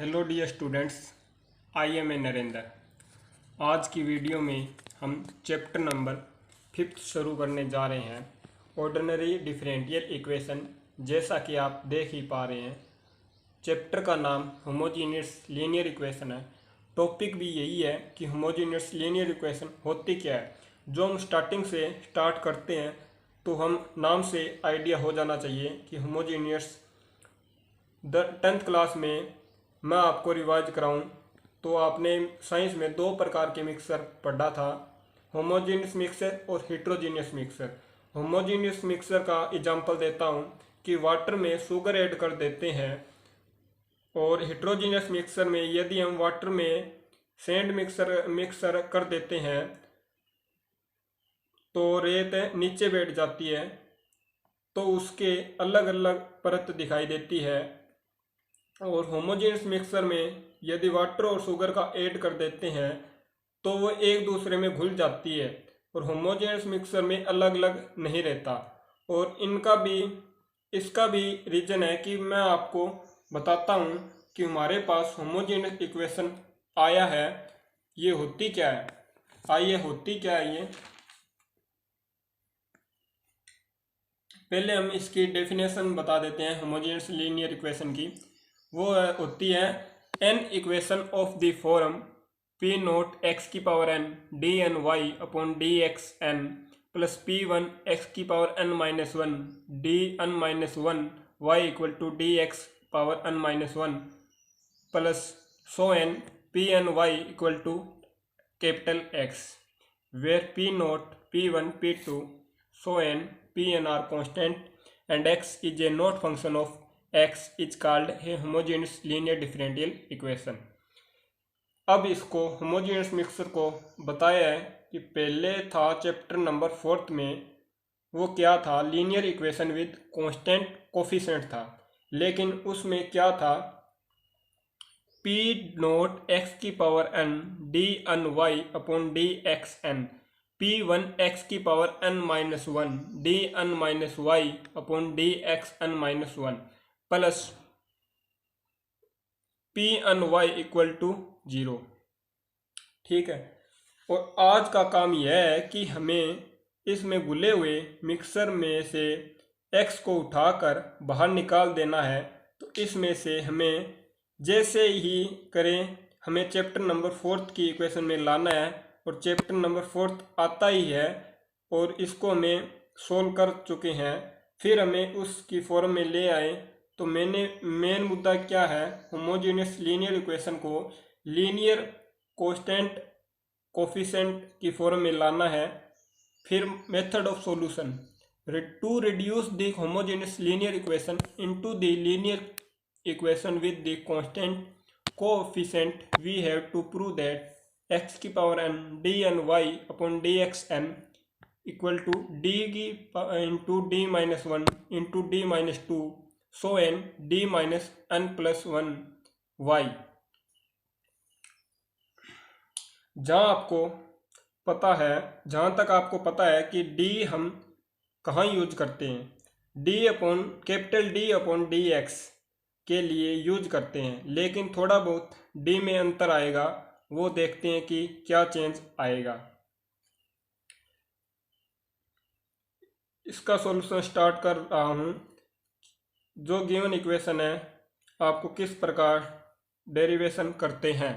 Hello dear students, I am a Narendra. आज की video में हम चैप्टर नंबर 5 शुरू करने जा रहे हैं, ऑर्डिनरी डिफरेंशियल इक्वेशन। जैसा कि आप देख ही पा रहे हैं, चैप्टर का नाम होमोजीनियस लीनियर इक्वेशन है। टॉपिक भी यही है कि होमोजीनियस लीनियर इक्वेशन होती क्या है। जो हम स्टार्टिंग से स्टार्ट करते हैं तो हम नाम से आइडिया हो जाना चाहिए कि होमोजीनियस 10th क्लास में मैं आपको रिवाइज कराऊं तो आपने साइंस में दो प्रकार के मिक्सर पढ़ा था, होमोजीनियस मिक्सर और हेट्रोजीनियस मिक्सर। होमोजीनियस मिक्सर का एग्जांपल देता हूं कि वाटर में शुगर ऐड कर देते हैं, और हेट्रोजीनियस मिक्सर में यदि हम वाटर में सैंड मिक्सर कर देते हैं तो रेत नीचे बैठ जाती है, तो उसके अलग अलग परत दिखाई देती है। और होमोजेनियस मिक्सर में यदि वाटर और शुगर का ऐड कर देते हैं तो वो एक दूसरे में घुल जाती है, और होमोजेनियस मिक्सर में अलग अलग नहीं रहता। और इसका भी रीज़न है कि मैं आपको बताता हूँ कि हमारे पास होमोजेनियस इक्वेशन आया है, ये होती क्या है। आइए होती क्या है ये, पहले हम इसकी डेफिनेशन बता देते हैं होमोजेनियस लीनियर इक्वेशन की। वो होती है an equation of the form P naught x की power n d n y upon d x n plus P one x की power n minus one d n minus one y equal to d x power n minus one plus so n P n y equal to capital X, where P naught P one P two so n pn are constant and x is a not function of x is called a homogeneous linear differential equation। अब इसको homogeneous mixer को बताया है कि पहले था chapter number 4 में, वो क्या था, linear equation with constant coefficient था। लेकिन उसमें क्या था, पी नोट एक्स की power n d n y upon d x n, P one x की power n minus one d n minus y upon d x n minus one plus P n y equal to 0। ठीक है। और आज का काम यह है कि हमें इसमें घुले हुए मिक्सर में से एक्स को उठाकर बाहर निकाल देना है। तो इसमें से हमें जैसे ही करें हमें चैप्टर नंबर 4 की इक्वेशन में लाना है, और चैप्टर नंबर 4 आता ही है और इसको हमें सोल्व कर चुके हैं। फिर हमें उसकी फॉर्म में ले आए तो मेन मुद्दा क्या है, होमोजेनियस लीनियर इक्वेशन को लीनियर कांस्टेंट कोफिशिएंट की फॉर्म में लाना है। फिर method of solution, to reduce the homogeneous linear equation into the linear equation with the constant coefficient we have to prove that x की power n d n y upon d x n equal to d की into d minus one into d minus two so n d minus n plus one Y. जहाँ तक आपको पता है कि D हम कहाँ यूज करते हैं, capital D upon d x के लिए यूज करते हैं, लेकिन थोड़ा बहुत डी में अंतर आएगा, वो देखते हैं कि क्या चेंज आएगा। इसका सॉल्यूशन स्टार्ट कर रहा हूँ। जो गिवन इक्वेशन है आपको किस प्रकार डेरिवेशन करते हैं,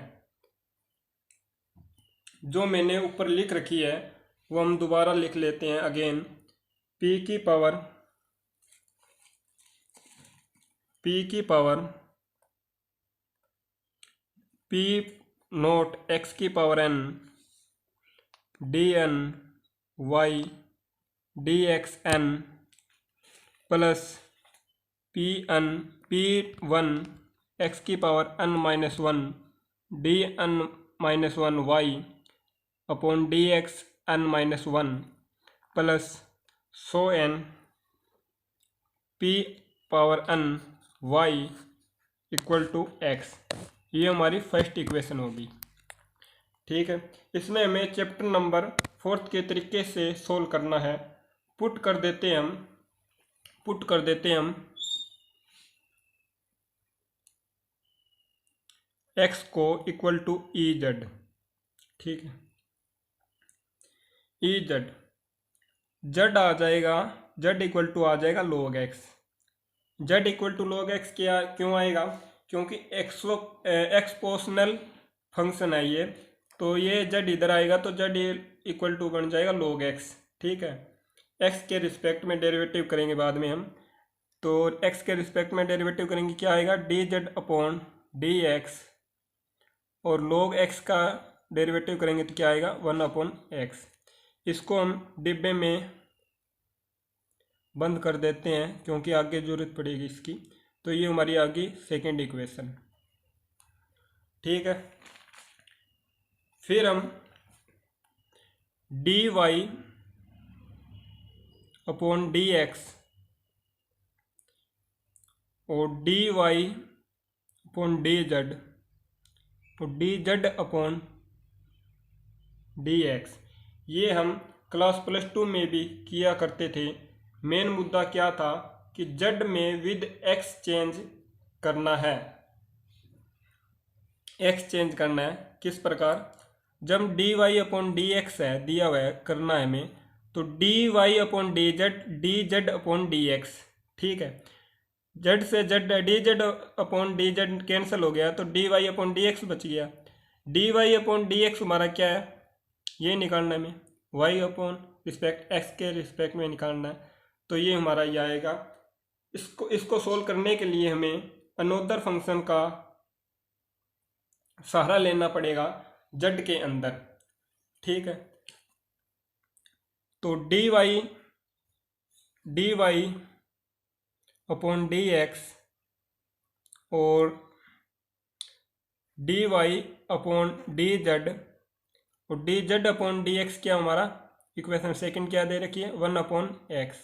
जो मैंने ऊपर लिख रखी है वो हम दोबारा लिख लेते हैं अगेन। p की पावर p नोट x की power n d n y d x n plus P one x की power n minus one d n minus one y upon d x n minus one plus so n P power n y equal to x. ये हमारी first equation होगी। ठीक है। इसमें हमें chapter number 4 के तरीके से सोल्व करना है। पुट कर देते हैं हम एक्स को इक्वल टू ई जेड, ठीक है, ई जेड, जेड आ जाएगा, जेड इक्वल टू आ जाएगा log x. Z equal to log x क्या क्यों आएगा? क्योंकि एक्सपोनेंशियल फंक्शन है ये, तो ये जेड इधर आएगा तो जेड इक्वल टू बन जाएगा log एक्स, ठीक है। एक्स के रिस्पेक्ट में डेरिवेटिव करेंगे बाद में हम, तो एक्स के रिस्पेक्ट में डेरिवेटिव करेंगे, क्या आएगा, D z upon d x, और log एक्स का डेरिवेटिव करेंगे तो क्या आएगा, 1/x। इसको हम डिब्बे में बंद कर देते हैं क्योंकि आगे जरूरत पड़ेगी इसकी। तो ये हमारी आ गई सेकेंड इक्वेशन, ठीक है। फिर हम d y upon d x और d y upon d z और d z upon d x, ये हम क्लास +2 में भी किया करते थे। मेन मुद्दा क्या था कि जेड में विद एक्स चेंज करना है, एक्स चेंज करना है। किस प्रकार, जब D y upon d x है दिया हुआ है, करना है हमें, तो d y upon d z upon d x, ठीक है। जेड से Z, D z upon d Z cancel हो गया तो d y upon d x बच गया। D y upon d x हमारा क्या है, ये निकालना है हमें, वाई अपॉन रिस्पेक्ट एक्स के रिस्पेक्ट में निकालना है, तो ये हमारा ये आएगा। इसको सोल्व करने के लिए हमें अनोदर फंक्शन का सहारा लेना पड़ेगा जेड के अंदर, ठीक है। तो d y upon d x और d y upon d z और d z upon d x क्या हमारा इक्वेशन सेकंड क्या दे रखी है, 1/x,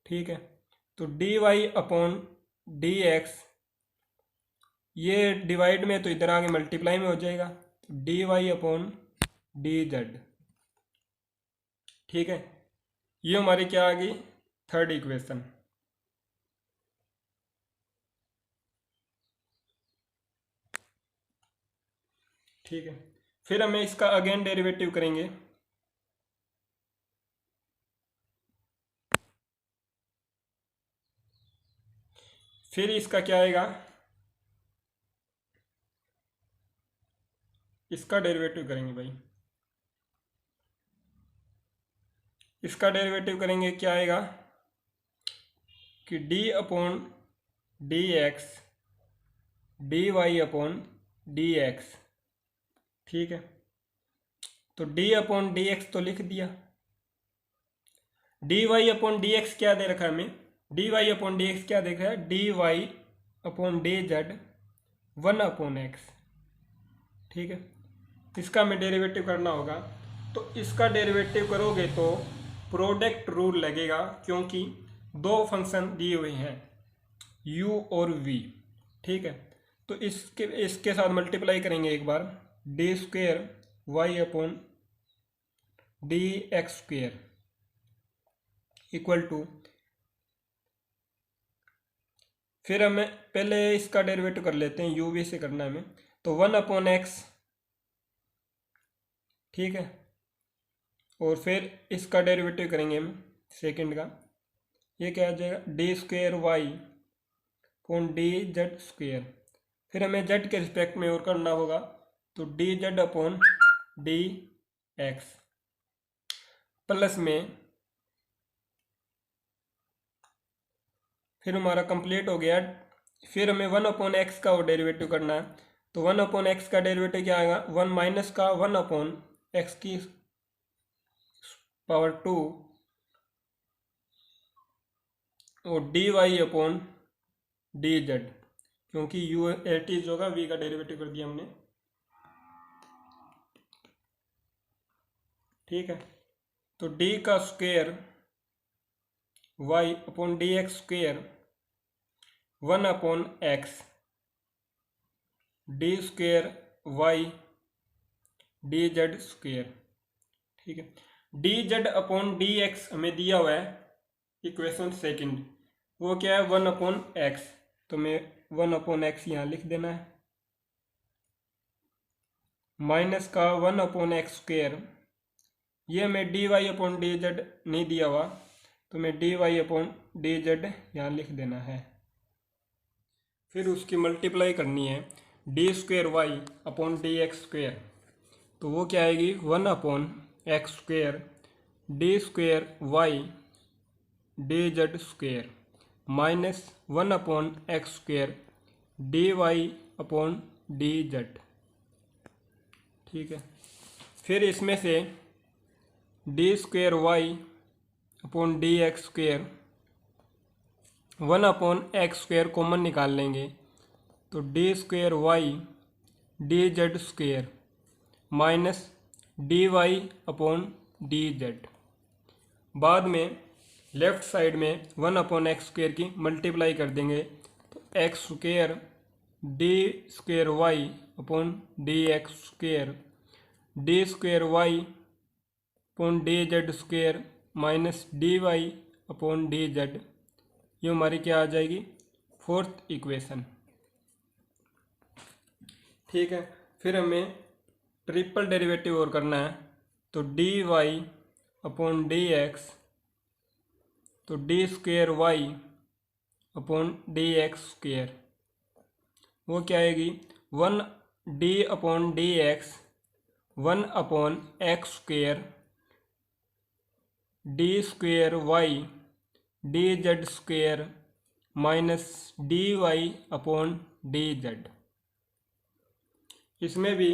ठीक है। तो d y upon d x, ये डिवाइड में तो इधर आगे मल्टीप्लाई में हो जाएगा, तो d y upon d z, ठीक है। ये हमारी क्या आ गई, थर्ड इक्वेशन, ठीक है। फिर हमें इसका अगेन डेरिवेटिव करेंगे, फिर इसका क्या आएगा, इसका डेरिवेटिव करेंगे भाई, इसका डेरिवेटिव करेंगे, क्या आएगा कि d upon d x d y upon d x, ठीक है। तो डी अपॉन डी एक्स तो लिख दिया, d y upon d x क्या दे रखा है हमें, d y upon d x क्या देख रहा है, d y upon d z 1/x, ठीक है। इसका हमें डेरिवेटिव करना होगा, तो इसका डेरिवेटिव करोगे तो प्रोडक्ट रूल लगेगा, क्योंकि दो फंक्शन दिए हुए हैं u और v, ठीक है। तो इसके साथ मल्टीप्लाई करेंगे एक बार, d square y upon d x square equal to, फिर हमें पहले इसका डेरिवेटिव कर लेते हैं, u v से करना है हमें, तो 1/x, ठीक है। और फिर इसका डेरिवेटिव करेंगे हम सेकंड का, ये क्या आ जाएगा, d square y upon d z square, फिर हमें जेड के रिस्पेक्ट में और करना होगा, तो D z upon d x plus में, फिर हमारा कंप्लीट हो गया। फिर हमें 1/x का वो डेरिवेटिव करना है, तो 1/x का डेरिवेटिव क्या आएगा, 1 माइनस का 1/x की पावर 2 और d y upon d z, क्योंकि यू एट इज होगा, वी का डेरिवेटिव कर दिया हमने, ठीक है। तो डी का square y upon d x square 1/x d square y d z square, ठीक है। D z upon d x हमें दिया हुआ है इक्वेशन सेकंड, वो क्या है 1/x, तो मैं 1/x यहाँ लिख देना है, माइनस का 1/x², ये मैं dy/dz नहीं दिया हुआ तो मैं dy/dz यहाँ लिख देना है। फिर उसकी मल्टीप्लाई करनी है d²y/dx², तो वो क्या आएगी 1/x² d²y/dz² minus 1/x² dy/dz। ठीक है, फिर इसमें से d²y/dx² 1/x² कॉमन निकाल लेंगे तो d²y/dz² माइनस dy/dz। बाद में लेफ्ट साइड में 1/x² की मल्टीप्लाई कर देंगे तो x² d²y/dx² d²y/dz² minus dy/dz, ये हमारी क्या आ जाएगी फोर्थ इक्वेशन। ठीक है, फिर हमें ट्रिपल डेरिवेटिव और करना है तो dy/dx तो d²y/dx², वो क्या आएगी 1d/dx 1/x² d²y/dz² minus dy/dz। इसमें भी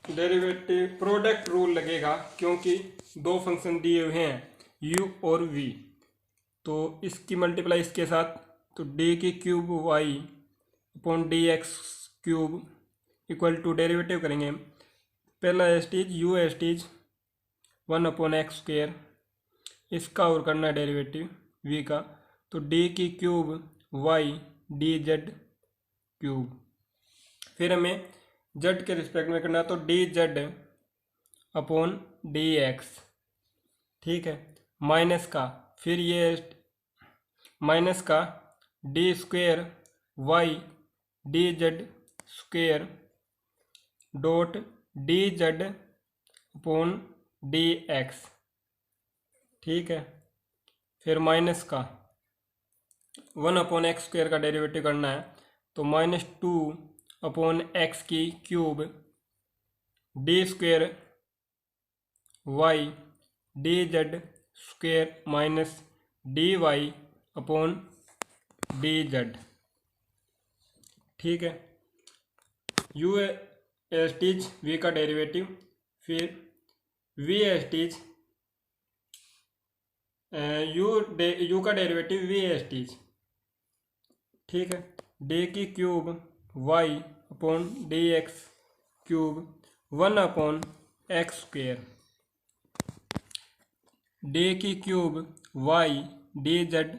डेरिवेटिव प्रोडक्ट रूल लगेगा क्योंकि दो फंक्शन दिए हुए हैं u और v, तो इसकी मल्टीप्लाई इसके साथ तो d³ y/dx³ equal to derivative करेंगे, पहला स्टेज u स्टेज 1/x², इसका और करना डेरिवेटिव v का तो d³ y/dz³, फिर हमें z के रिस्पेक्ट में करना तो dz/dx। ठीक है, माइनस का फिर ये माइनस का d²y/dz² डॉट dz/dx। ठीक है, फिर माइनस का 1/x² का डेरिवेटिव करना है तो -2/x³ d²y/dz² माइनस dy/dz। ठीक है, u स्टीज v का डेरिवेटिव, फिर v स्टीज u का डेरिवेटिव v स्टीज। ठीक है, d³ y/dx³ 1/x², d³ y/dz³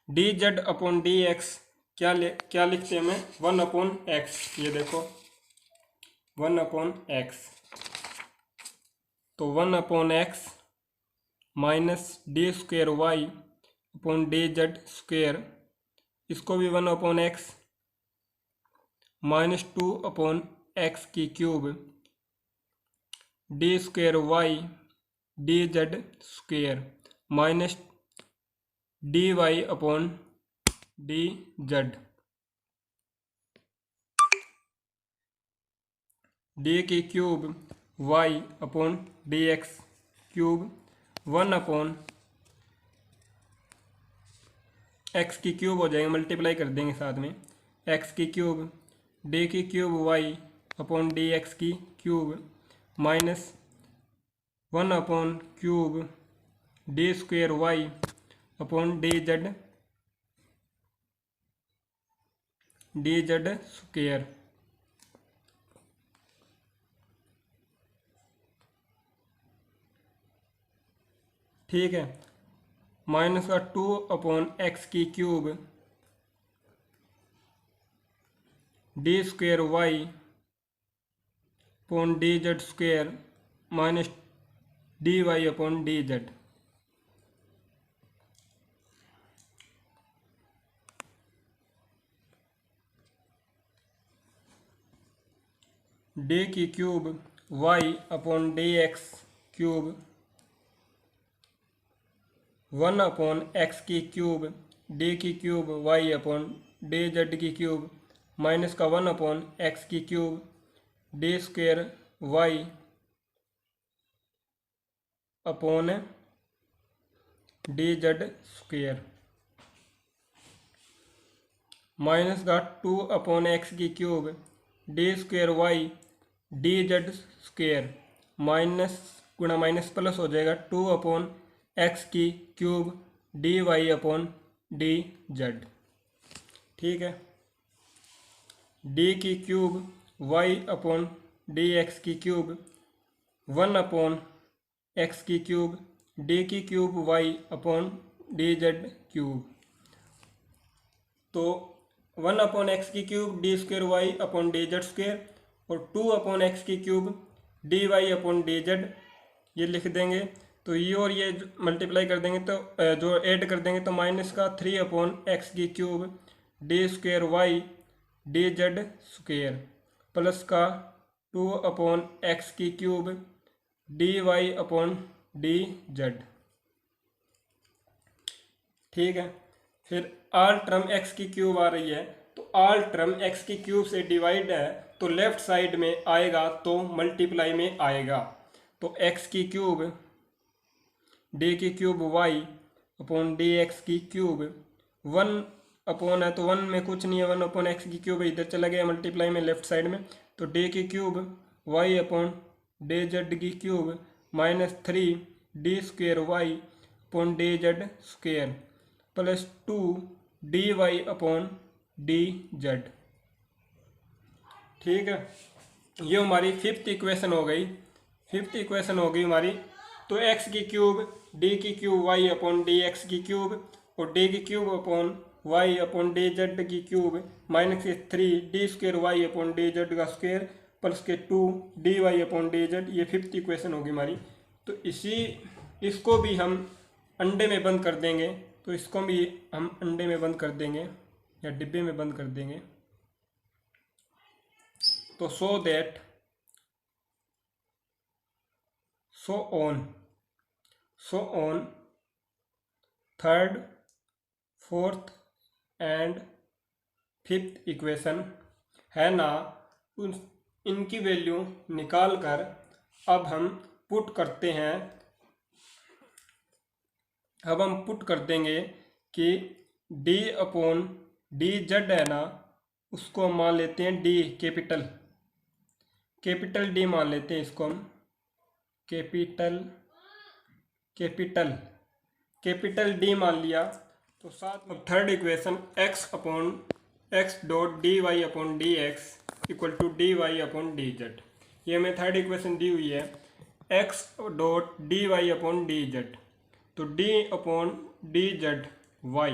dz/dx क्या लिखते हैं हमें 1/x, ये देखो 1/x, तो 1/x माइनस d²y/dz², इसको भी 1/x minus 2/x³ d²y/dz² minus dy/dz, d³ y/dx³ 1/x³ हो जाएंगे, मल्टीप्लाई कर देंगे साथ में x³ d³ y/dx³ minus 1/³ d²y/dz²। ठीक है, माइनस का 2/x³ d²y/dz² minus dy/dz। D की cube y upon d x cube 1 upon x की क्यूब डी की cube y upon d z की क्यूब माइनस का 1 अपॉन एक्स की cube d square y upon d z square minus का 2 upon x की cube d square y d z square minus गुणा minus plus हो जाएगा 2 upon x की cube d y upon d z. ठीक है, d की cube y upon d x की क्यूब 1 अपॉन एक्स की क्यूब डी की cube y upon d z cube. तो 1 अपॉन एक्स की cube d square y upon d z square और 2 upon x की cube d y upon d z ये लिख देंगे। तो ये और ये मल्टीप्लाई कर देंगे तो जो ऐड कर देंगे तो माइनस का 3 अपॉन एक्स की cube d square y d z square plus का 2 अपॉन एक्स की cube d y upon d z. ठीक है, फिर आल टर्म एक्स की क्यूब आ रही है तो आल टर्म एक्स की क्यूब से डिवाइड है तो लेफ्ट साइड में आएगा तो मल्टीप्लाई में आएगा। तो एक्स की क्यूब डी की cube y upon d x की क्यूब 1 अपॉन है तो 1 में कुछ नहीं है 1 अपॉन एक्स की क्यूब इधर चला गया मल्टीप्लाई में लेफ्ट साइड में। तो डी की cube y upon d z की cube minus 3 d square y upon d z square plus 2 d y upon d z. ठीक है, ये हमारी फिफ्थ इक्वेशन हो गई। फिफ्थ इक्वेशन हो गई हमारी। तो एक्स की क्यूब डी की cube y upon d x की क्यूब और डी की cube upon y upon d z की क्यूब माइनस के 3 d square y upon d z का स्क्वेयर प्लस के 2 d y upon d z. ये फिफ्थ इक्वेशन होगी हमारी। तो इसको भी हम अंडे में बंद कर देंगे। तो इसको भी हम अंडे में बंद कर देंगे या डिब्बे में बंद कर देंगे। तो so on third fourth and fifth equation है ना, इनकी वैल्यू निकाल कर अब हम पुट करते हैं। अब हम पुट कर देंगे कि d अपॉन डी जेड है ना, उसको हम मान लेते हैं d कैपिटल D मान लेते हैं। इसको हम कैपिटल D मान लिया। तो साथ में third equation x upon x dot d y upon d x equal to d y upon d z. ये हमें थर्ड इक्वेशन दी हुई है x dot d y upon d z. तो d upon d z y,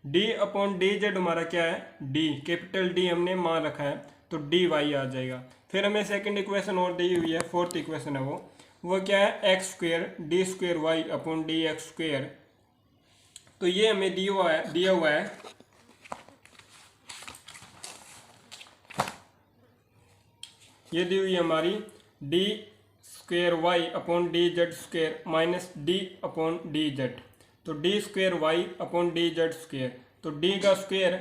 d upon d z हमारा क्या है d, capital D हमने मान रखा है तो डी वाई आ जाएगा। फिर हमें सेकंड इक्वेशन और दी हुई है, फोर्थ इक्वेशन है वो क्या है x square d square y upon d x square. तो ये हमें दिया हुआ है ये दी हुई है हमारी d square y upon d z square minus d upon d z. तो d square y upon d z square, तो डी का square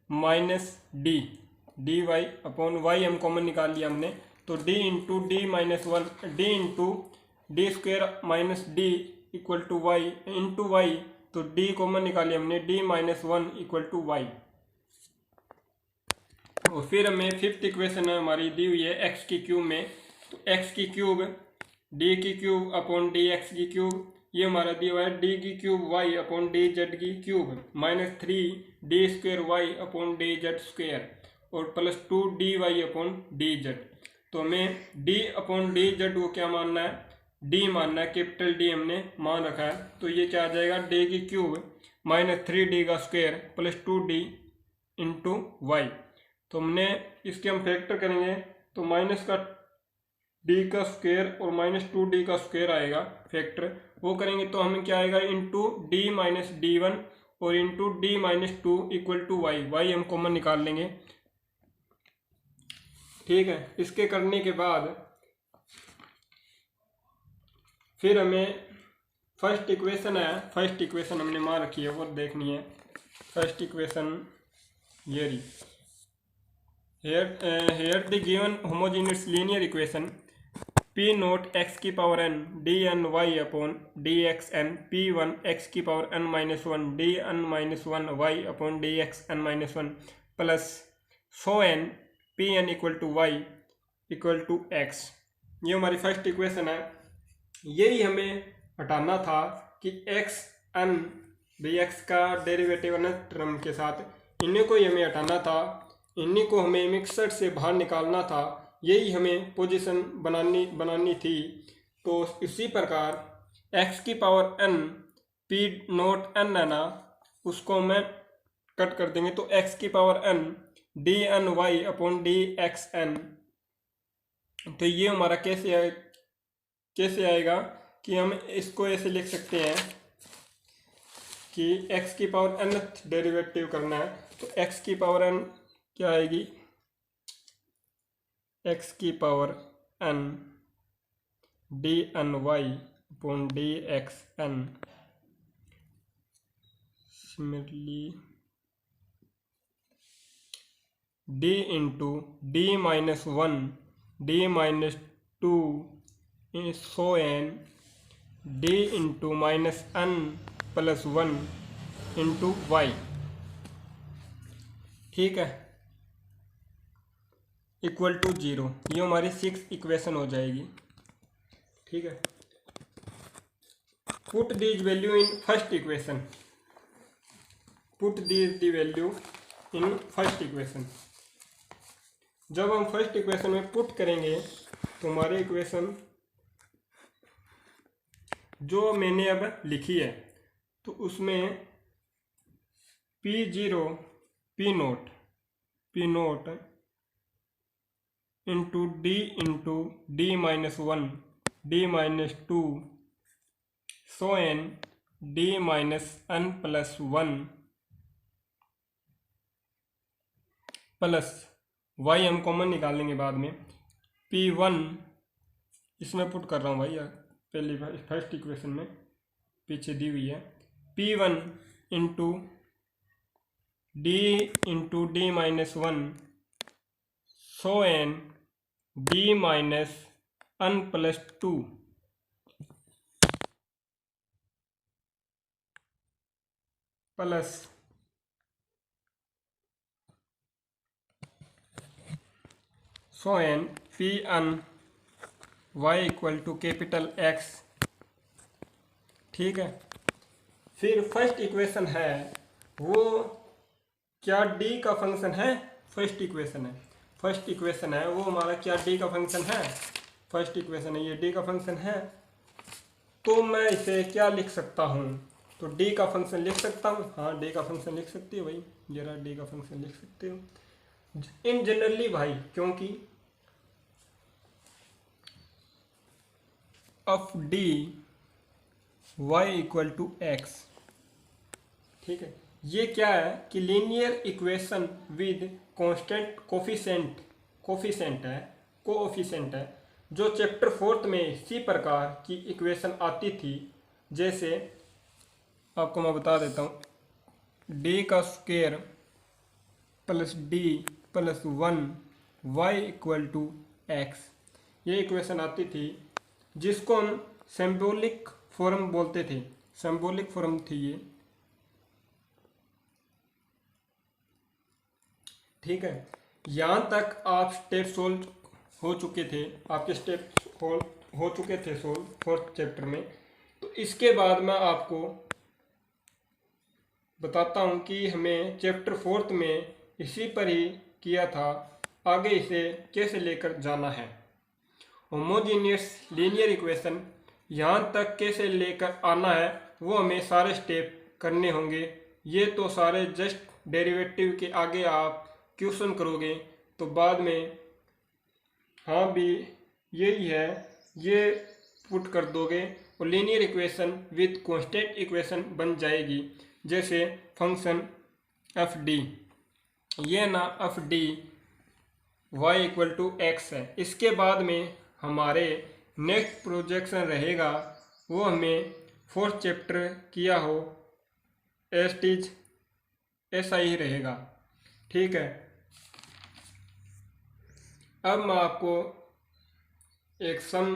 minus d y upon y हम कॉमन निकाल लिया हमने। तो d into d minus 1 d into d square minus d equal to y into y. तो d common निकाली हमने d minus 1 equal to y. और फिर हमें फिफ्थ इक्वेशन हमारी दी हुई है एक्स की क्यूब में। तो एक्स की क्यूब डी की क्यूब अपॉन डी एक्स की क्यूब, ये हमारा दिया हुआ है डी की cube y upon d z की cube minus 3 d square y upon d z square और plus 2 d y upon d z. तो हमें डी अपॉन डी जेड को क्या मानना है, डी मानना है, कैपिटल डी हमने मान रखा है। तो ये क्या आ जाएगा डी की क्यूब माइनस 3D का square plus 2D into y. तो हमने इसके हम फैक्टर करेंगे तो माइनस का डी का स्क्वेयर और माइनस 2D का स्क्वेयर आएगा फैक्टर, वो करेंगे तो हमें क्या आएगा इंटू डी माइनस D1 और into d minus 2 equal to y. Y हम कॉमन निकाल लेंगे ठीक है, इसके करने के बाद फिर हमें फर्स्ट इक्वेशन है, फर्स्ट इक्वेशन हमने मान रखी है वो देखनी है। फर्स्ट इक्वेशन ये रही, here the given homogeneous linear equation p note x की power n dn y upon dxn p1 x की power n minus one dn minus one y upon dxn minus one plus so n pn equal to y equal to x, ये हमारी first equation है। यही हमें हटाना था कि x n dx का डेरिवेटिव n टर्म के साथ इन्हीं को ही हमें हटाना था, इन्हीं को हमें मिक्सर से बाहर निकालना था, यही हमें पोजीशन बनानी थी। तो इसी प्रकार x की power n p note n है ना, उसको मैं कट कर देंगे तो x की power n dn y upon dxn। तो ये हमारा कैसे आएगा कि हम इसको ऐसे लिख सकते हैं कि x की पावर n डेरिवेटिव करना है, तो x की पावर n क्या आएगी, x की power n dn y upon dxn। Similarly d into d minus one d minus two so n d into minus n plus one into y, ठीक है, equal to 0। ये हमारी 6 equation हो जाएगी, ठीक है। Put these value in first equation, put these the value in first equation. जब हम फर्स्ट इक्वेशन में पुट करेंगे तो हमारी इक्वेशन जो मैंने अब लिखी है तो उसमें P0 P naught into D minus one D minus two so n D minus n plus one plus y हम कॉमन निकालेंगे बाद में। P1 इसमें पुट कर रहा हूँ भाई, पहली फर्स्ट इक्वेशन में पीछे दी हुई है, P1 into D minus one so n D minus n plus two plus so n Pn y equal to capital X, ठीक है। फिर फर्स्ट इक्वेशन है वो क्या D का फंक्शन है, फर्स्ट इक्वेशन है वो हमारा क्या D का फंक्शन है, फर्स्ट इक्वेशन है ये D का फंक्शन है। तो मैं इसे क्या लिख सकता हूँ, तो D का फंक्शन लिख सकता हूँ, हाँ D का फंक्शन लिख सकती हो भाई, जरा D का फंक्शन लिख सकते हो इन जनरली भाई, क्योंकि of D y equal to x, ठीक है। ये क्या है कि linear equation with constant coefficient है, जो चैप्टर 4 में इसी प्रकार की इक्वेशन आती थी। जैसे आपको मैं बता देता हूँ, d का square plus d plus one y equal to x, ये इक्वेशन आती थी जिसको हम सिंबॉलिक फॉर्म बोलते थे, सिंबॉलिक फॉर्म थी ये, ठीक है। यहाँ तक आप स्टेप सोल्व हो चुके थे, आपके स्टेप हो चुके थे सोल्व 4th चैप्टर में। तो इसके बाद मैं आपको बताता हूँ कि हमें चैप्टर 4th में इसी पर ही किया था, आगे इसे कैसे लेकर जाना है। होमोजीनियस लीनियर इक्वेशन यहाँ तक कैसे लेकर आना है वो हमें सारे स्टेप करने होंगे। ये तो सारे जस्ट डेरिवेटिव के आगे आप क्वेश्चन करोगे तो बाद में हाँ भी यही है, ये पुट कर दोगे और linear equation with constant equation बन जाएगी। जैसे फंक्शन एफ डी, ये ना f d y equal to x है। इसके बाद में हमारे नेक्स्ट प्रोजेक्शन रहेगा वो हमें फोर्थ चैप्टर किया हो एस्टीज ऐसा ही रहेगा। ठीक है, अब मैं आपको एक सम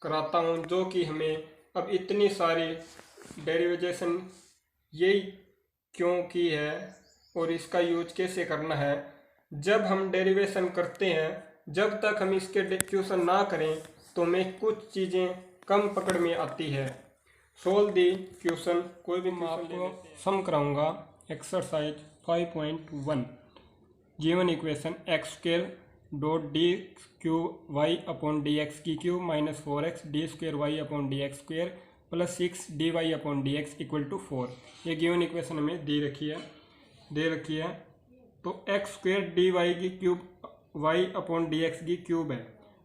कराता हूँ जो कि हमें अब इतनी सारी डेरिवेशन यही क्यों की है और इसका यूज कैसे करना है। जब हम डेरिवेशन करते हैं, जब तक हम इसके डिफ्यूजन ना करें तो हमें कुछ चीज़ें कम पकड़ में आती है। सोल्व दी फ्यूशन, कोई भी मैं आपको सम कराऊंगा exercise 5.1। Given equation x square dot d cube y upon d x की cube minus 4x d square y upon d x square plus 6 d y upon d x equal to 4। ये given equation हमें दे रखी है। तो x square d y की cube y upon d x की cube है,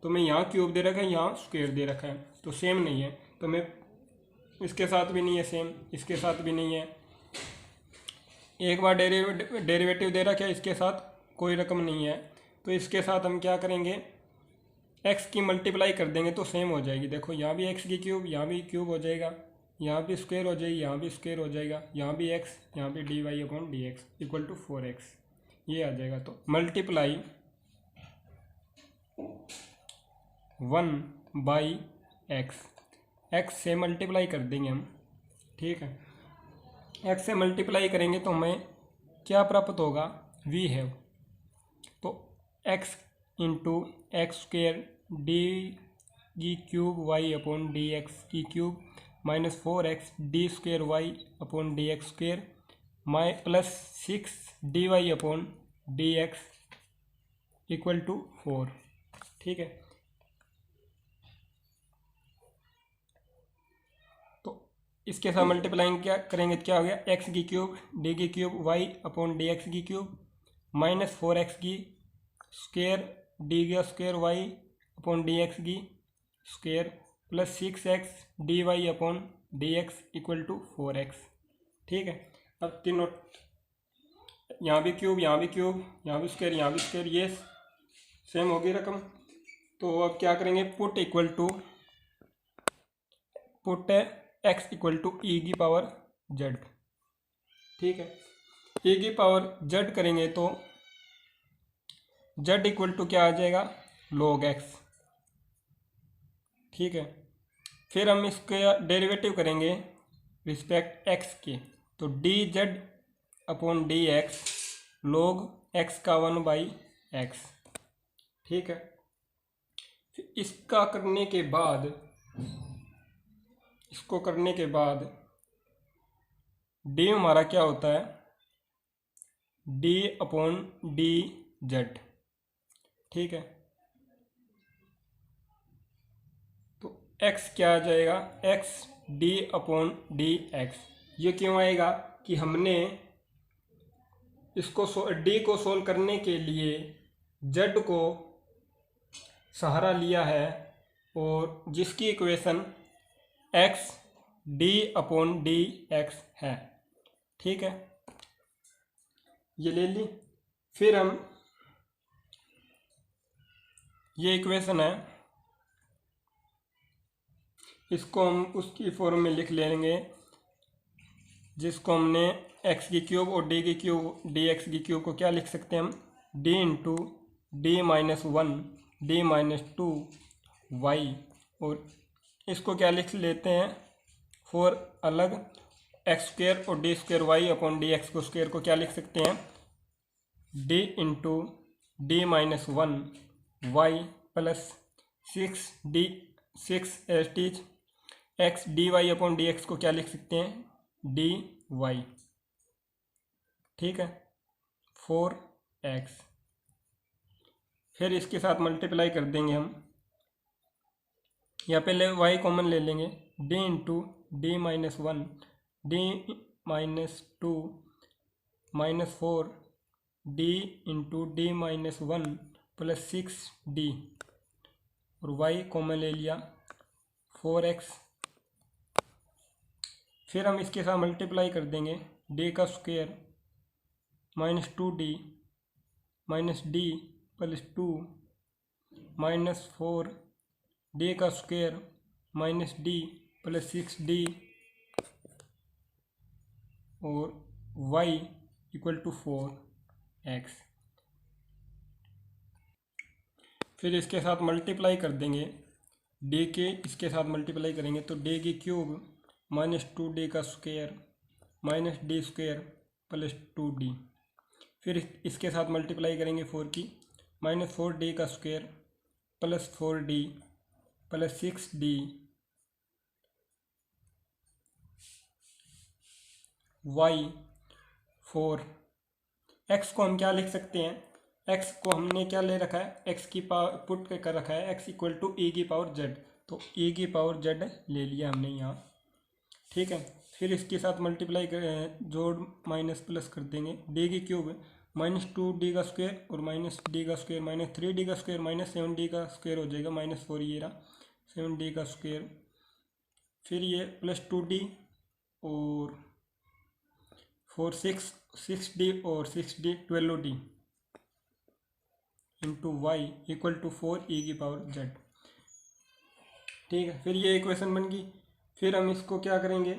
तो मैं यहाँ क्यूब दे रखा है, यहाँ स्क्वेयर दे रखा है, तो सेम नहीं है। तो मैं इसके साथ भी नहीं है सेम, इसके साथ भी नहीं है। एक बार डेरिवेटिव दे रखा है, इसके साथ कोई रकम नहीं है, तो इसके साथ हम क्या करेंगे, x की मल्टीप्लाई कर देंगे तो सेम हो जाएगी। देखो यहाँ भी x की क्यूब, यहाँ भी क्यूब हो जाएगा, यहाँ भी स्क्वायर हो जाएगी, यहाँ भी स्क्वायर हो जाएगा, यहाँ भी x, यहाँ भी d y upon d x equal to 4x ये आ जाएगा। तो मल्टीप्लाई 1 बाई x से मल्टीप्लाई कर देंगे हम। ठीक है, x से मल्टीप्लाई करेंगे तो हमें क्या प्राप्त होगा, v है। तो x into x square d की cube y upon d x की cube minus 4x d square y upon d x square plus 6 d y upon d x equal to 4। ठीक है, तो इसके साथ मल्टीप्लाइंग क्या करेंगे, क्या हो गया, x की क्यूब डी की cube y upon d x की क्यूब माइनस 4x की स्क्वेयर डी का square y upon d x की square plus 6x d y upon d x equal to 4x। ठीक है, अब तीनों यहाँ भी क्यूब, यहाँ भी क्यूब, यहाँ भी स्क्वेयर, यहाँ भी स्क्वेयर, ये सेम होगी रकम। तो अब क्या करेंगे, पुट x इक्वल टू ई की पावर z। ठीक है, e की पावर z करेंगे तो z इक्वल टू क्या आ जाएगा, log x। ठीक है, फिर हम इसका डेरिवेटिव करेंगे रिस्पेक्ट x के, तो D z upon d x log x का 1/x। ठीक है, फिर इसको करने के बाद डी हमारा क्या होता है, डी अपॉन डी जेड। ठीक है, तो x क्या आ जाएगा, x D upon d x. ये क्यों आएगा कि हमने इसको d को सोल्व करने के लिए z को सहारा लिया है और जिसकी equation x D upon d x है। ठीक है, ये ले ली। फिर हम ये इक्वेशन है, इसको हम उसकी फॉर्म में लिख लेंगे जिसको हमने x की क्यूब और d की क्यूब डी एक्स की क्यूब को क्या लिख सकते हैं हम, d into d minus 1 d minus 2 y, और इसको क्या लिख लेते हैं, फॉर अलग एक्स स्क्वेयर और d square y upon d x को स्क्वेयर को क्या लिख सकते हैं, d into d minus 1 y plus 6 एस टीच x d y upon d x को क्या लिख सकते हैं, डी वाई। ठीक है, 4x। फिर इसके साथ मल्टीप्लाई कर देंगे हम, या पहले y कॉमन ले लेंगे, d into d minus 1 d minus 2 minus 4 d into d minus 1 plus 6d, और y कॉमन ले लिया 4x। फिर हम इसके साथ मल्टीप्लाई कर देंगे, d का square minus 2d minus d plus 2 minus 4 d का square minus d plus 6d और y इक्वल टू 4x। फिर इसके साथ मल्टीप्लाई कर देंगे, डी के इसके साथ मल्टीप्लाई करेंगे तो डी की क्यूब माइनस 2d का square minus D square plus 2d। फिर इसके साथ मल्टीप्लाई करेंगे 4 की, माइनस 4d का square plus 4d plus 6d y 4। x को हम क्या लिख सकते हैं, x को हमने क्या ले रखा है, x की पावर पुट कर रखा है x इक्वल टू e की पावर z, तो e की पावर z ले लिया हमने यहाँ। ठीक है, फिर इसके साथ मल्टीप्लाई जोड़ माइनस प्लस कर देंगे, d की क्यूब माइनस 2d का स्क्वायर और माइनस डी का स्क्वायर माइनस 3d का स्क्वायर माइनस 7d का स्क्वायर हो जाएगा, माइनस 4 ये रहा 7d का स्क्वायर। फिर ये प्लस 2d और 6d और 6d 12d into Y equal to 4e की पावर z। ठीक है, फिर ये इक्वेशन बन गई। फिर हम इसको क्या करेंगे,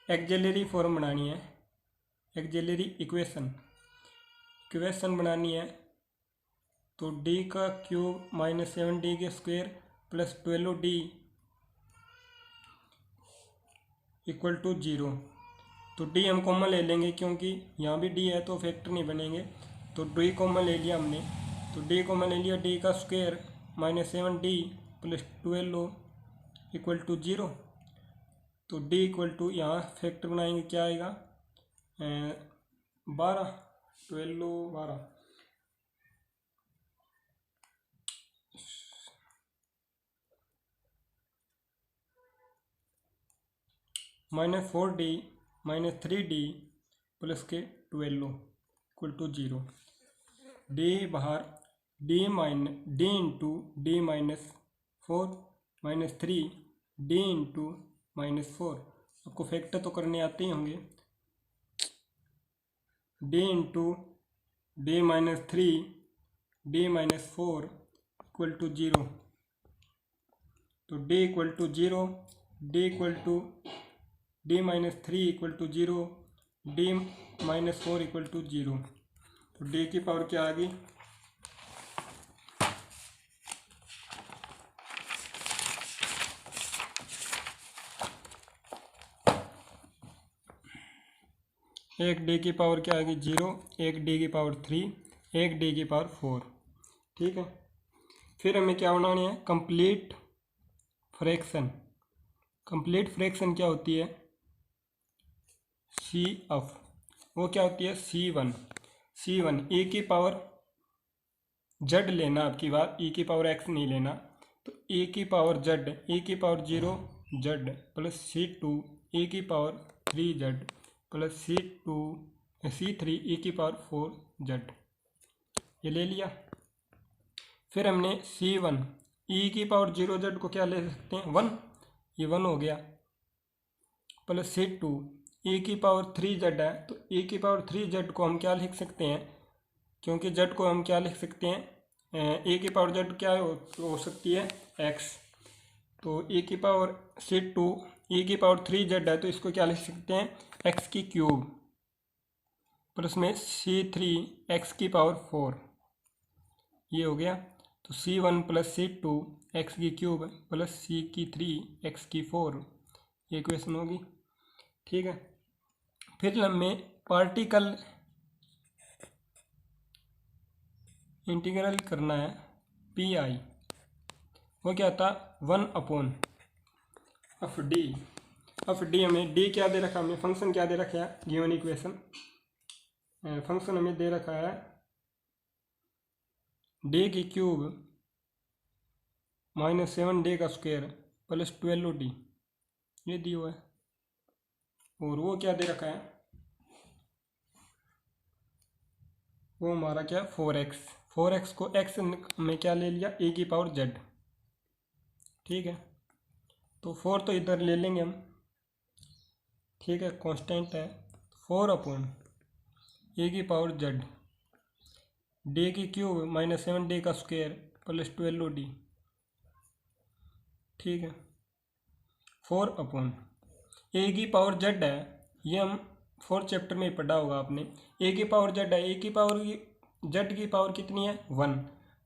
एक्जेलरी फॉर्म बनानी है, एक्जेलरी इक्वेशन बनानी है। तो d का क्यूब माइनस 7d के square plus 12d equal to 0। तो d हम कॉमन ले लेंगे क्योंकि यहाँ भी d है तो फैक्टर नहीं बनेंगे, तो d कॉमन ले लिया हमने, तो d कॉमन ले लिया, d का square minus 7d plus 12 equal to 0। तो d इक्वल टू यहाँ फैक्टर बनाएंगे क्या आएगा 12 12 minus 4d minus 3d plus के 12 इक्वल टू 0। d बाहर d into d minus 4 minus 3 d into minus 4। आपको फैक्टर तो करने आते ही होंगे, d into d minus 3 d minus 4 equal to 0। तो d equal to 0, d equal to d minus 3 equal to 0, d minus 4 equal to 0। तो d की power क्या आ गई, एक d की पावर क्या आ गई 0, एक d की पावर 3, एक d की पावर 4। ठीक है, फिर हमें क्या बनानी है, कंप्लीट फ्रैक्शन। कंप्लीट फ्रैक्शन क्या होती है, सी ऑफ, वो क्या होती है C1 e की पावर z लेना, आपकी बात e की पावर x नहीं लेना, तो e की पावर z e की power 0 z plus C2 e की power 3z plus C3 e की पावर 4z, ये ले लिया। फिर हमने C1 e की पावर 0z को क्या ले सकते हैं 1, ये 1 हो गया, प्लस C2 e की पावर 3z है, तो e की पावर 3z को हम क्या लिख सकते हैं, क्योंकि z को हम क्या लिख सकते हैं, e की पावर z क्या हो सकती है x, तो e की पावर C2 e की पावर 3z है, तो इसको क्या लिख सकते हैं x की क्यूब प्लस में C3 x की पावर 4, ये हो गया। तो C1 प्लस C2 x की क्यूब प्लस C3 x की 4, ये इक्वेशन होगी। ठीक है, फिर हमें पार्टिकल इंटीग्रल करना है PI, वो क्या था 1/(f)d। हमें d क्या दे रखा है, हमें फंक्शन क्या दे रखा है, गिवन इक्वेशन फंक्शन हमें दे रखा है d की क्यूब माइनस 7d का स्क्वायर प्लस 12d, ये दी हुआ है, और वो क्या दे रखा है, वो हमारा क्या 4x को x में क्या ले लिया e की पावर z। ठीक है, तो 4 तो इधर ले लेंगे हम, ठीक है, कांस्टेंट है, 4/e की पावर z, डी की क्यूब माइनस 7 डी का स्क्वायर प्लस 12 डी। ठीक है, 4 अपॉन ए की पावर जेड है, ये हम 4th चैप्टर में पढ़ा होगा आपने। ए की पावर जेड है, ए की पावर की जेड की पावर कितनी है 1,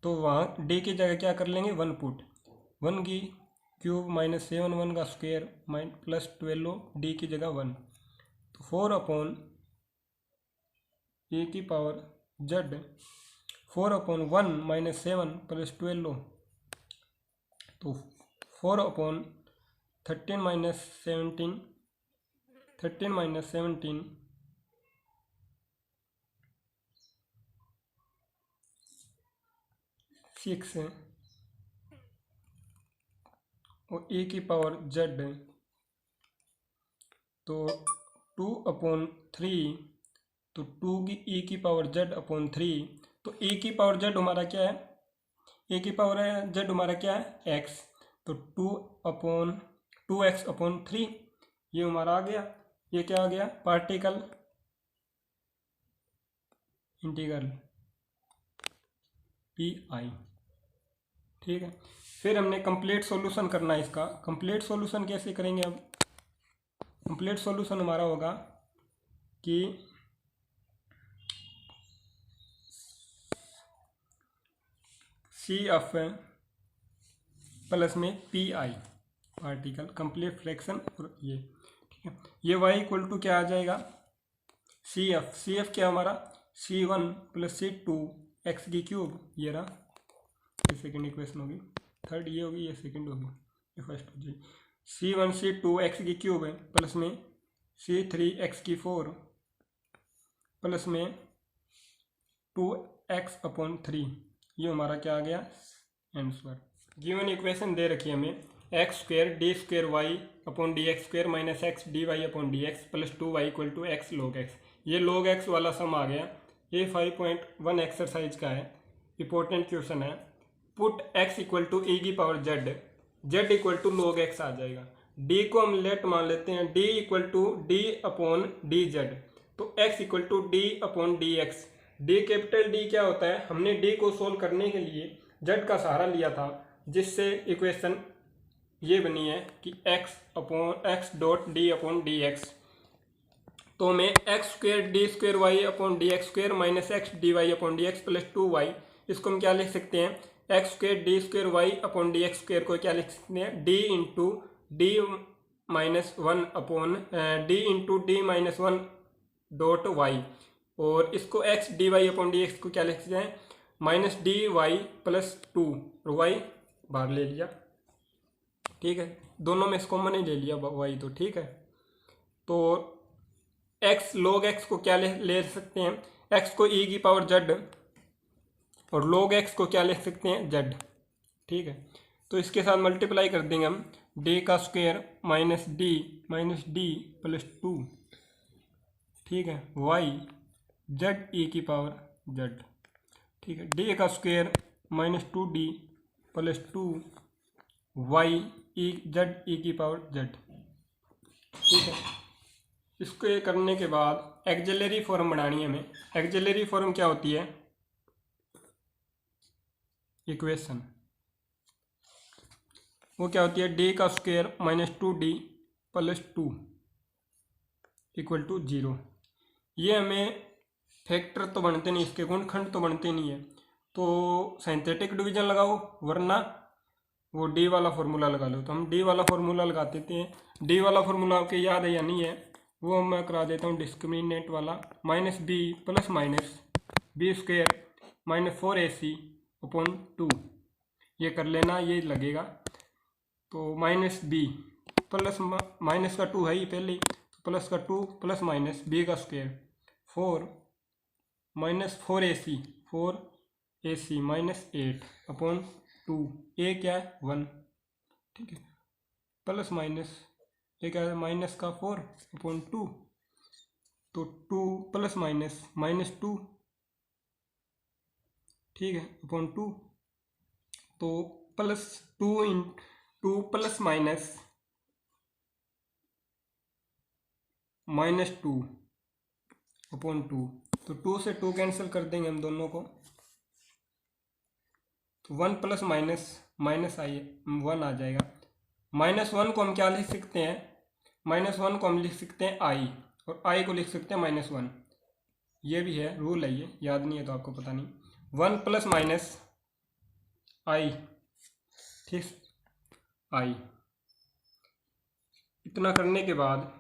तो वहाँ डी की जगह क्या कर लेंगे 1 पुट, 1 की क्यूब माइनस 7 1 का स्क्वायर प्लस 12 डी की जगह 1, तो 4 अपॉन ए की power Z 4 upon 1 minus 7 plus 12, तो 4 अपॉन 13 माइनस 17 6 है, और ए की पावर जेड है, तो 2 अपॉन 3, तो 2 की ए की पावर जेड अपॉन 3, तो ए की पावर जेड हमारा क्या है, ए की पावर जेड हमारा क्या है एक्स, तो 2x अपॉन 3 ये हमारा आ गया। ये क्या आ गया पार्टिकल इंटीग्रल पी आई। ठीक है, फिर हमने कंप्लीट सॉल्यूशन करना है इसका। कंप्लीट सॉल्यूशन कैसे करेंगे, अब कंप्लीट सॉल्यूशन हमारा होगा कि सी एफ प्लस में P I particle complete fraction, और ये ठीक है, ये y इक्वल टू क्या आ जाएगा सी एफ क्या हमारा C1 प्लस C2 एक्स की क्यूब, ये रहा, ये सेकेंड इक्वेशन होगी, थर्ड ये होगी, ये सेकेंड होगी, ये फर्स्ट हो जाएगी। C1 C2 एक्स की क्यूब है प्लस में C3 एक्स की 4 प्लस में 2x अपॉन 3, ये हमारा क्या आ गया आंसर। गिवन इक्वेशन दे रखी है हमें x square d square y upon d x square minus x d y upon d x plus 2y equal to x log x. ये लॉग एक्स वाला सम आ गया। ये 5.1 एक्सरसाइज का है, इंपॉर्टेंट क्वेश्चन है। Put x equal to e की power z equal to log x आ जाएगा। d को हम लेट मान लेते हैं, d equal to d upon d z, तो x equal to d upon d x. D capital d क्या होता है, हमने d को सोल्व करने के लिए z का सहारा लिया था, जिससे इक्वेशन ये बनी है कि x dot d upon d x. तो हमें x square d square y upon d x square minus x d y upon d x plus 2y, इसको हम क्या लिख सकते हैं x square d square y upon d x square को क्या लिख सकते हैं d into d minus 1 upon d into d minus 1 dot y, और इसको x d y upon d x को क्या लिख सकते हैं माइनस डी वाई प्लस 2, और वाई बाहर ले लिया। ठीक है, दोनों में इसको कॉमन ही ले लिया वाई, तो ठीक है। तो एक्स लॉग एक्स को क्या ले सकते हैं, एक्स को e की पावर z, और log x को क्या लिख सकते हैं z। ठीक है, तो इसके साथ मल्टीप्लाई कर देंगे हम, d का स्क्वायर माइनस डी प्लस 2, ठीक है, y z e की पावर z। ठीक है, d का square minus 2d plus 2 y z e की पावर z। ठीक है, इसको ये करने के बाद एक्सिलरी फॉर्म बनानी है हमें। एक्सिलरी फॉर्म क्या होती है, इक्वेशन वो क्या होती है डी का square minus 2d plus 2 equal to 0। ये हमें फैक्टर तो बनते नहीं, इसके गुणनखंड तो बनते नहीं है, तो सिंथेटिक डिवीजन लगाओ, वरना वो डी वाला फार्मूला लगा लो। तो हम डी वाला फार्मूला लगा देते हैं। डी वाला फार्मूला आपके याद है या नहीं है, वो मैं करा देता हूँ, डिस्क्रिमिनेंट वाला minus b plus minus b square minus 4ac upon 2, ये कर लेना, ये लगेगा। तो माइनस बी प्लस माइनस का 2 है ही पहले, तो प्लस का 2 प्लस माइनस बी का square 4 minus 4ac minus 8 upon 2, ए क्या है 1, ठीक है, प्लस माइनस ये क्या है माइनस का 4 अपॉन 2, तो 2 प्लस माइनस माइनस 2, ठीक है, अपॉन 2, तो plus 2 plus minus minus 2 upon 2, तो 2 से 2 कैंसिल कर देंगे हम दोनों को, वन प्लस माइनस माइनस आई 1 आ जाएगा। -1 को हम क्या लिख सकते हैं, -1 को हम लिख सकते हैं आई, और आई को लिख सकते हैं -1। ये भी है, रूल है, ये याद नहीं है तो आपको पता नहीं। 1 प्लस माइनस आई, ठीक, आई। इतना करने के बाद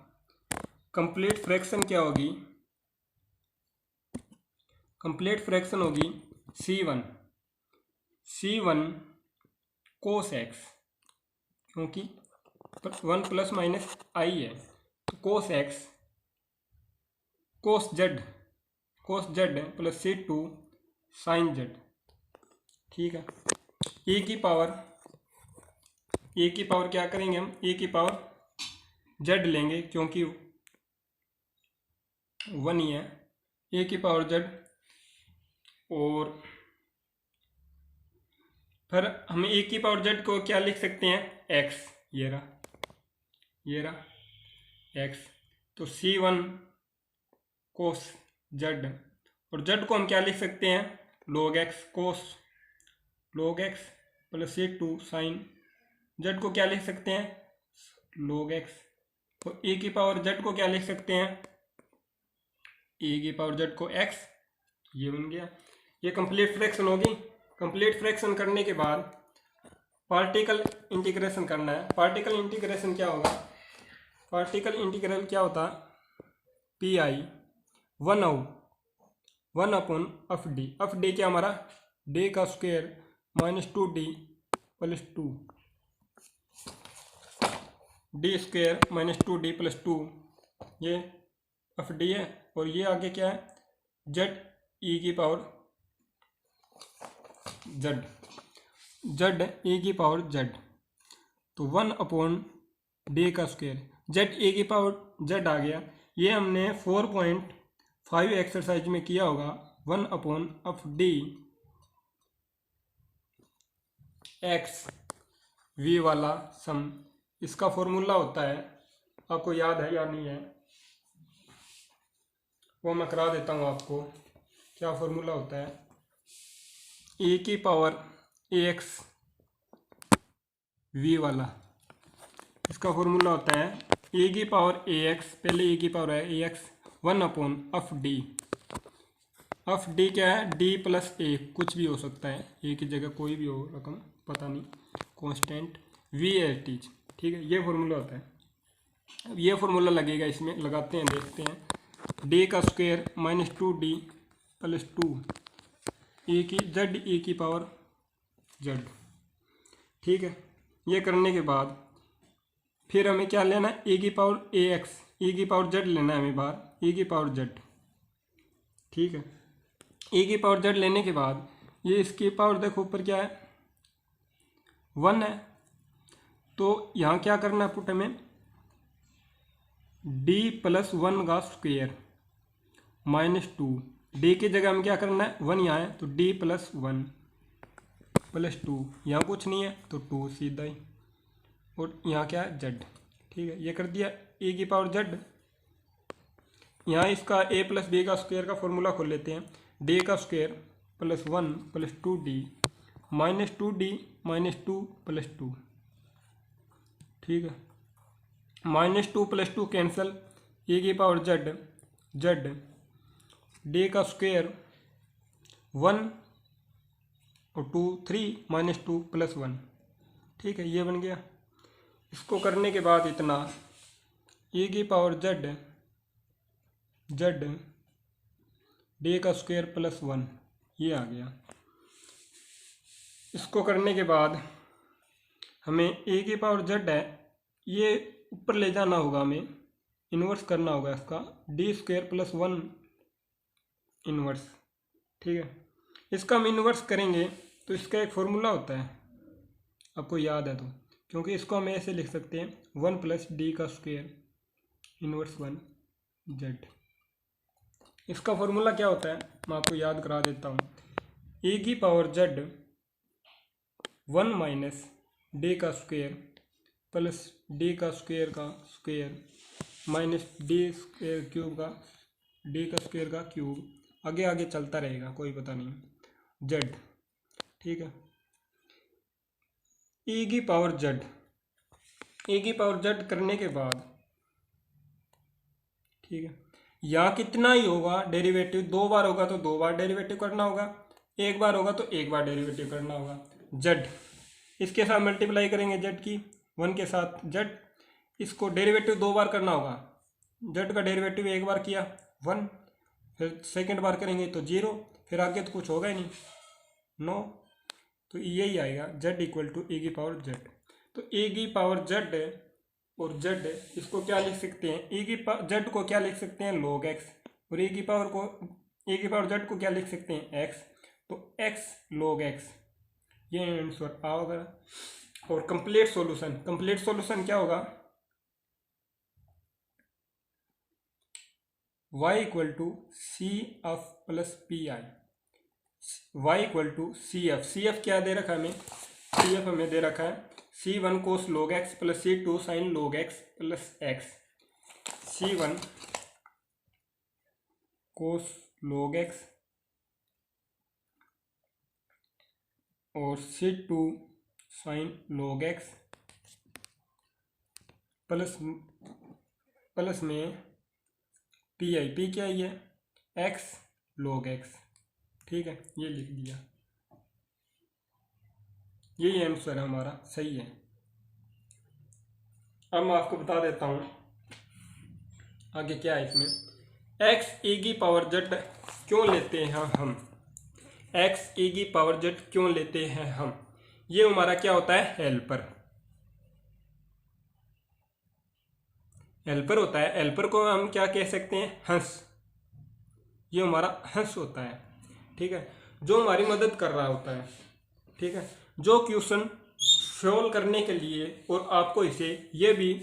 कंप्लीट फ्रैक्शन क्या होगी, कंप्लीट फ्रैक्शन होगी C1 कोस एक्स, क्योंकि 1 प्लस माइनस आई है, तो cos x cos z plus C2 sine z, ठीक है। ए की पावर क्या करेंगे हम, ए की पावर जेड लेंगे, क्योंकि 1 ही है, ए की पावर जेड। और फिर हम ए की पावर जेड को क्या लिख सकते हैं, एक्स, ये रहा एक्स। तो C1 कोस जेड, और जेड को हम क्या लिख सकते हैं, log x cos log x plus C2 sine z को क्या लिख सकते हैं, log x। तो ए की पावर जेड को क्या लिख सकते हैं, ए की पावर जेड को x, ये बन गया। ये कंप्लीट फ्रैक्शन होगी। कंप्लीट फ्रैक्शन करने के बाद पार्टिकल इंटीग्रेशन करना है। पार्टिकल इंटीग्रेशन क्या होगा, पार्टिकल इंटीग्रल क्या होता है, PI 1 अपॉन एफ डी क्या हमारा, डी का square -2D plus 2, D square -2D plus 2, ये एफ डी है। और ये आगे क्या है, जेड ई की पावर जेड ए की पावर जेड, तो 1 अपॉन डी का स्क्वायर, जेड ए की पावर जेड आ गया। ये हमने 4.5 एक्सरसाइज में किया होगा, 1 upon f d x v वाला सम, इसका फॉर्मूला होता है, आपको याद है या नहीं है, वो मैं करा देता हूँ आपको। क्या फॉर्मूला होता है, ए की पावर AX वी वाला, इसका फॉर्मूला होता है ए की पावर AX, पहले ए की पावर है AX 1 अपॉन एफ डी क्या है, डी प्लस ए, कुछ भी हो सकता है, ए की जगह कोई भी हो रकम, पता नहीं, कांस्टेंट VATs, ठीक है। ये फॉर्मूला होता है। अब ये फॉर्मूला लगेगा, इसमें लगाते हैं, देखते हैं। डी का स्क्वायर -2D प्लस 2 ए की जेड ए की पावर जेड, ठीक है। ये करने के बाद फिर हमें क्या लेना है, ए की पावर AX, ए की पावर जेड लेना है हमें बाहर, ए की पावर जेड, ठीक है। ए की पावर जेड लेने के बाद ये इसकी पावर देखो ऊपर क्या है, 1 है, तो यहाँ क्या करना है, पुट हमें D प्लस 1 का स्क्वायर -2, डी की जगह हम क्या करना है, 1 यहाँ है, तो D प्लस 1 प्लस 2, यहाँ कुछ नहीं है तो 2 सीधा ही, और यहाँ क्या है जेड, ठीक है। ये कर दिया ए की पावर जेड। यहाँ इसका a प्लस बी का स्क्वायर का फॉर्मूला खोल लेते हैं, डी का square plus 1 plus 2D -2D -2 plus 2, ठीक है। -2 प्लस 2 कैंसल, ए की पावर जेड डी का स्क्वायर 1 और 2 3 -2 प्लस 1, ठीक है। ये बन गया। इसको करने के बाद इतना ए की पावर जेड डी का स्क्वायर प्लस 1, ये आ गया। इसको करने के बाद हमें ए की पावर जेड है, ये ऊपर ले जाना होगा, हमें इन्वर्स करना होगा इसका, डी स्क्वायर प्लस 1 इन्वर्स, ठीक है। इसका हम इन्वर्स करेंगे तो इसका एक फॉर्मूला होता है, आपको याद है तो, क्योंकि इसको हम ऐसे लिख सकते हैं 1 प्लस डी का स्क्वायर इन्वर्स 1 जेड। इसका फॉर्मूला क्या होता है, मैं आपको याद करा देता हूँ, ए की पावर जेड 1 माइनस डी का स्क्वायर प्लस डी का square minus D square cube का, डी का स्क्वायर का क्यूब, आगे आगे चलता रहेगा, कोई पता नहीं, जेड, ठीक है। ई की पावर जेड, ए की पावर जेड करने के बाद, ठीक है, यहाँ कितना ही होगा डेरिवेटिव, 2 बार होगा तो 2 बार डेरिवेटिव करना होगा, 1 बार होगा तो 1 बार डेरिवेटिव करना होगा। जेड इसके साथ मल्टीप्लाई करेंगे, जेड की 1 के साथ जेड, इसको डेरिवेटिव 2 बार करना होगा, जेड का डेरिवेटिव 1 बार किया 1, फिर सेकंड बार करेंगे तो 0, फिर आगे तो कुछ होगा ही नहीं, नो, तो यही आएगा जेड इक्वल टू ए की पावर जेड। तो ए की पावर जेड और जेड इसको क्या लिख सकते हैं, ए की जेड को क्या लिख सकते हैं log x, और ए की पावर जेड को क्या लिख सकते हैं x, तो x log x, ये आंसर आओगे। और कंप्लीट सॉल्यूशन क्या होगा, y equal to C F plus P I, y equal to C F क्या दे रखा है हमें, सी एफ हमें दे रखा है C1 cos log x plus C2 sin log x plus x, C1 cos log x और C2 sin log x plus में पी आई, पी क्या है, x log x, ठीक है, ये लिख दिया, यही आंसर हमारा सही है। अब मैं आपको बता देता हूँ आगे क्या है इसमें, x e की पावर जेड क्यों लेते हैं हम, x e की पावर जेड क्यों लेते हैं हम, ये हमारा क्या होता है, हेल्पर होता है। हेल्पर को हम क्या कह सकते हैं, हंस, ये हमारा हंस होता है, ठीक है, जो हमारी मदद कर रहा होता है, ठीक है, जो क्वेश्चन सॉल्व करने के लिए, और आपको इसे ये भी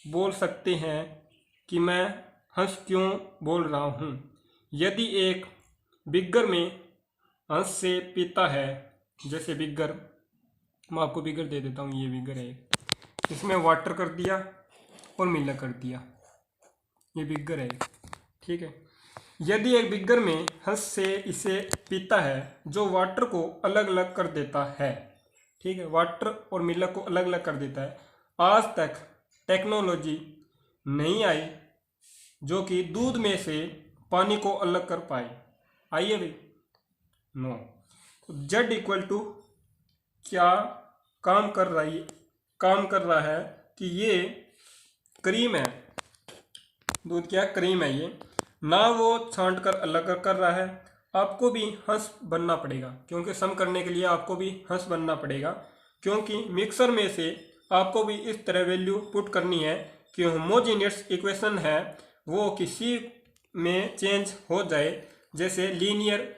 बोल सकते हैं कि मैं हंस क्यों बोल रहा हूँ, यदि एक बिगर में हंस से पीता है, जैसे बिगर, मैं आपको बिगर दे देता हूँ, ये बिगर है, इसमें वाटर कर दिया और मिल्क कर दिया, ये बिगर है, ठीक है, यदि एक बिगर में हंस से इसे पीता है जो वाटर को अलग अलग कर देता है, ठीक है, वाटर और मिल्क को अलग अलग कर देता है, आज तक टेक्नोलॉजी नहीं आई जो कि दूध में से पानी को अलग कर पाए, आई है भाई, नो। तो जेड इक्वल टू क्या काम कर रहा है कि ये क्रीम है, दूध क्या क्रीम है, ये ना वो छांट कर अलग कर रहा है, आपको भी हंस बनना पड़ेगा, क्योंकि सम करने के लिए आपको भी हंस बनना पड़ेगा, क्योंकि मिक्सर में से आपको भी इस तरह वैल्यू पुट करनी है कि होमोजीनियस इक्वेशन है वो किसी में चेंज हो जाए, जैसे लीनियर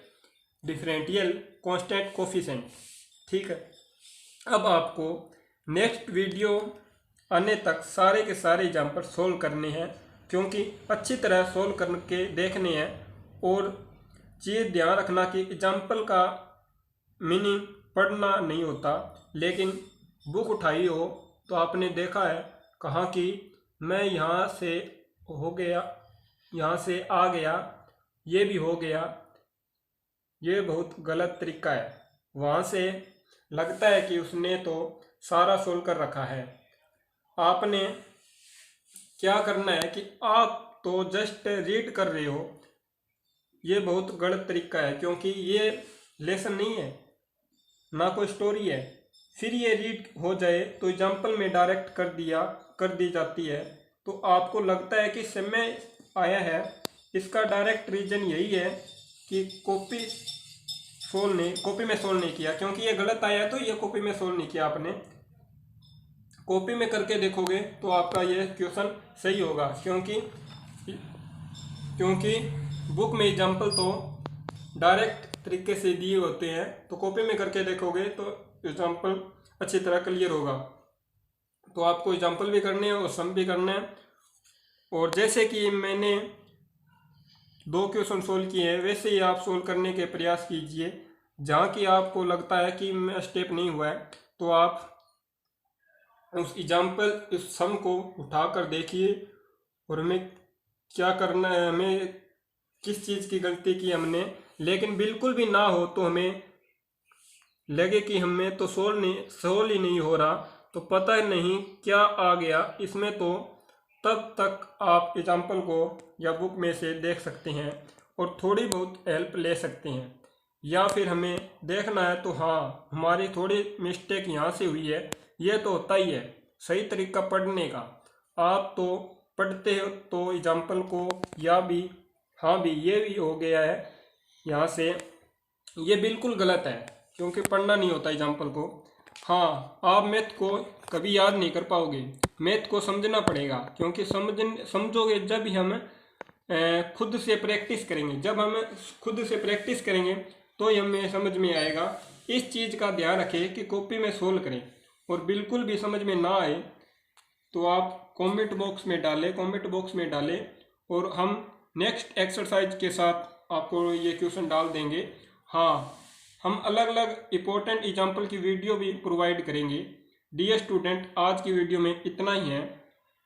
डिफरेंशियल कांस्टेंट कोफिशिएंट, ठीक है। अब आपको नेक्स्ट वीडियो आने तक सारे के सारे एग्जाम्पल सोल्व करने हैं, क्योंकि अच्छी तरह सोल्व करके देखने हैं, और चीज़ ध्यान रखना कि एग्जाम्पल का मीनिंग पढ़ना नहीं होता, लेकिन बुक उठाई हो तो आपने देखा है कहाँ कि मैं यहाँ से हो गया, यहाँ से आ गया, ये भी हो गया, ये बहुत गलत तरीका है, वहाँ से लगता है कि उसने तो सारा सोल्व कर रखा है। आपने क्या करना है कि आप तो जस्ट रीड कर रहे हो, ये बहुत गलत तरीका है, क्योंकि ये लेसन नहीं है ना कोई स्टोरी है, फिर ये रीड हो जाए तो एग्जाम्पल में डायरेक्ट कर दी जाती है, तो आपको लगता है कि समय आया है। इसका डायरेक्ट रीजन यही है कि कॉपी में सोल्व नहीं किया, क्योंकि ये गलत आया है तो ये कॉपी में सोल्व नहीं किया आपने, कॉपी में करके देखोगे तो आपका ये क्वेश्चन सही होगा, क्योंकि बुक में एग्जाम्पल तो डायरेक्ट तरीके से दिए होते हैं, तो कॉपी में करके देखोगे तो एग्जाम्पल अच्छी तरह क्लियर होगा। तो आपको एग्जाम्पल भी करने हैं और सम भी करना है, और जैसे कि मैंने 2 क्वेश्चन सोल्व किए हैं वैसे ही आप सोल्व करने के प्रयास कीजिए। जहाँ की आपको लगता है कि मैं स्टेप नहीं हुआ है तो आप उस एग्जाम्पल इस सम को उठा कर देखिए, और हमें क्या करना है, हमें किस चीज़ की गलती की हमने, लेकिन बिल्कुल भी ना हो तो हमें लगे कि हमें तो सोल्व ही नहीं हो रहा, तो पता ही नहीं क्या आ गया इसमें, तो तब तक आप एग्जाम्पल को या बुक में से देख सकते हैं और थोड़ी बहुत हेल्प ले सकते हैं। या फिर हमें देखना है तो हाँ, हमारी थोड़ी मिस्टेक यहाँ से हुई है, ये तो होता ही है। सही तरीका पढ़ने का, आप तो पढ़ते हो तो एग्जाम्पल को या भी हाँ भी ये भी हो गया है यहाँ से, ये बिल्कुल गलत है क्योंकि पढ़ना नहीं होता एग्जाम्पल को। हाँ, आप मैथ को कभी याद नहीं कर पाओगे, मैथ को समझना पड़ेगा, क्योंकि समझोगे जब भी हम खुद से प्रैक्टिस करेंगे। जब हम खुद से प्रैक्टिस करेंगे तो ही हमें समझ में आएगा। इस चीज़ का ध्यान रखें कि कॉपी में सोल्व करें, और बिल्कुल भी समझ में ना आए तो आप कमेंट बॉक्स में डालें और हम नेक्स्ट एक्सरसाइज के साथ आपको ये क्वेश्चन डाल देंगे। हाँ, हम अलग अलग इम्पोर्टेंट एग्जाम्पल की वीडियो भी प्रोवाइड करेंगे। डियर स्टूडेंट, आज की वीडियो में इतना ही है।